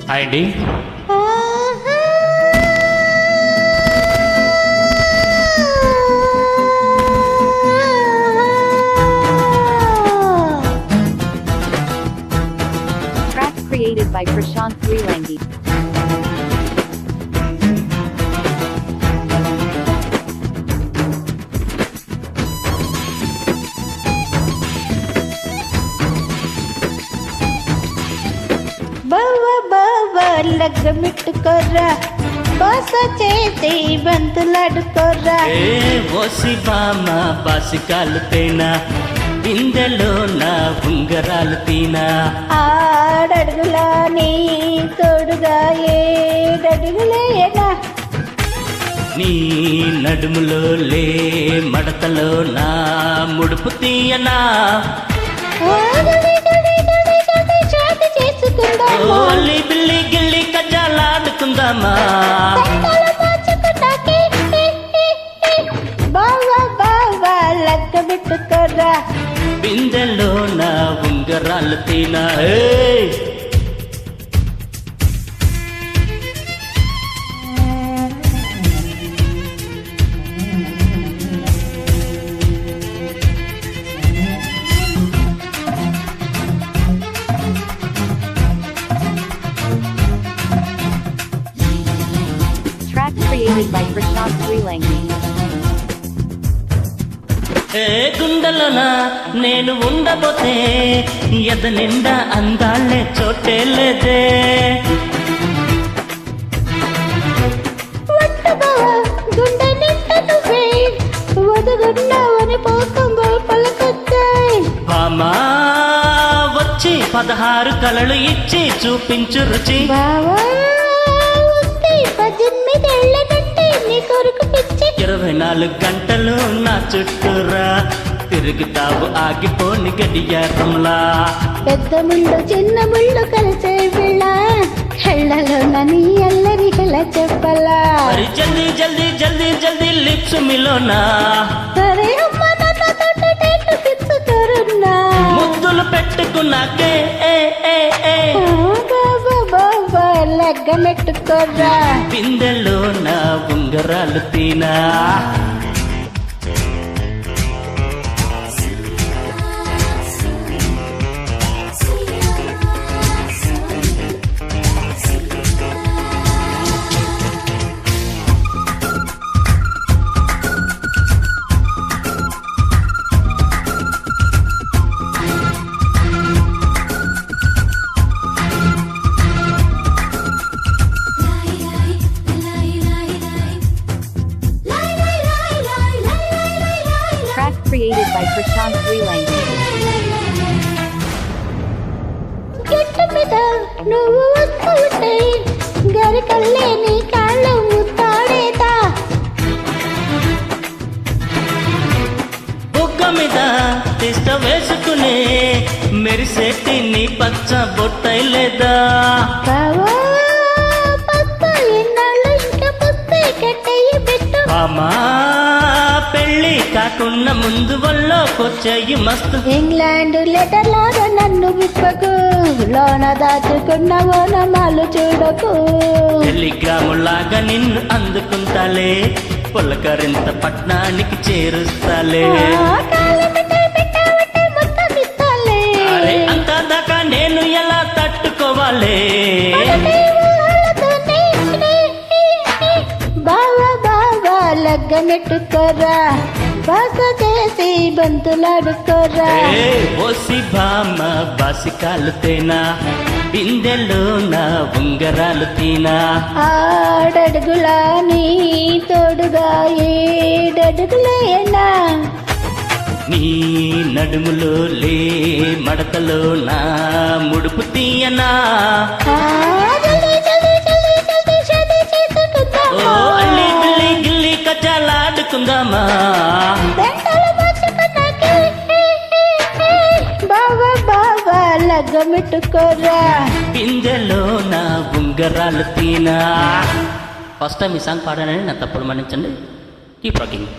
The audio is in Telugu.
హాయ్ అండి. Track created by Prashant Freelangi. బావా బావా లగ్గమిట్టుకోర్రా బాస చేసి బంతులాడుకోర్రా. ఓసి బామ బాసికాలు తేనా బిందెలో నా ఉంగరాలు తీనా. ఆడడుగులా నీ తోడుగా ఏడడుగులేనా. నీ నడుములో లే మడతలో నా ముడుపు తీయనా. చాటి చేసుకుందామా ఓలి బిల్లి గిల్లి కజ్జాలాడుకుందామా. బావా బావా లగ్గమిట్టుకోర్రా బిందెలో నా ఉంగరాలు తీనా. Track created by Prashant Freelangi. గుండెలోన నేను ఉండబోతే ఎద నిండా అందాలే చోటే లేదే. గుండె నింట నువ్వే వదుగున్నావని పోసం పలకొచ్చాయి. బామా వచ్చి 16 కలలు ఇచ్చి చూపించు రుచి. బావా 18 ఏళ్ల కంటే నీ కొరకు పిచ్చి. 24 గంటలు నా చుట్టూరా తిరుగుతావు ఆగిపోని గడియారంలా. పెద్ద ముళ్ళు చిన్న ముళ్ళు కలిసే పిల్ల కళ్ళలో నని అల్లరి ఎలా చెప్పలా. మరి జల్దీ జల్దీ జల్దీ జల్దీ లిప్స్ మిలోనా. సరే అమ్మ నాతో టేకు పిచ్చుకోరున్నా. ముద్దులు పెట్టుకున్నాకే బాబా బాబా లగ్గమెట్టుకోర్రా బిందెలో నా ఉంగరాలు తీనా. Track created by Prashant Freelangi. గట్టు మీద నువ్వు వస్తుంటే గరికల్లే నీ కాళ్ళు ముత్తాడేదా. బుగ్గ మీద తిష్ట వేసుకునే మెరిసేటి నీ పచ్చ బొట్టై లేదా. బావా పప్ప ఎన్నాళ్ళు ఇంకా పుస్తే కట్టయ్యి పెట్టు. బామా పెళ్ళి కాకున్న ముందు వల్లోకొచ్చాయి మస్తు. ఇంగ్లాండ్ లెటర్ లాగా నన్ను విప్పకు లోన దాచుకున్న ఓనమాలు చూడకు. టెలిగ్రాములాగా నిన్ను అందుకుంటాలే పులకరింత పట్నానికి చేరుస్తాలే. కాళ్ళు పెట్టావంటే మొత్తం ఇస్తాలే. అరే అంత దాకా నేను ఎలా తట్టుకోవాలి. బావా బావా లగ్గమెట్టుకోరా బాస చేసి బంతులాడుకోరా. ఓసి బామ్మ బాసికాలు తేనా బిందెలో నా ఉంగరాలు తీనా. ఆడడుగులా నీ తోడుగా ఏడడుగులేనా. నీ నడుములో లే మడతలో నా ముడుపు తీయనా. జల్దీ జల్దీ జల్దీ జల్దీ షాదీ చేసుకుందామా. ఓ అల్లి బిల్లి గిల్లి కజ్జాలాడుకుందామా. వెంటలు మార్చుకున్నాకే బావా బావా లగ్గమెట్టుకోరా బిందెలో నా ఉంగరాలు తీనా. ఫస్ట్ టైం ఈ సాంగ్ పాడానని నా తప్పుడు మన్నించండి. Keep rocking.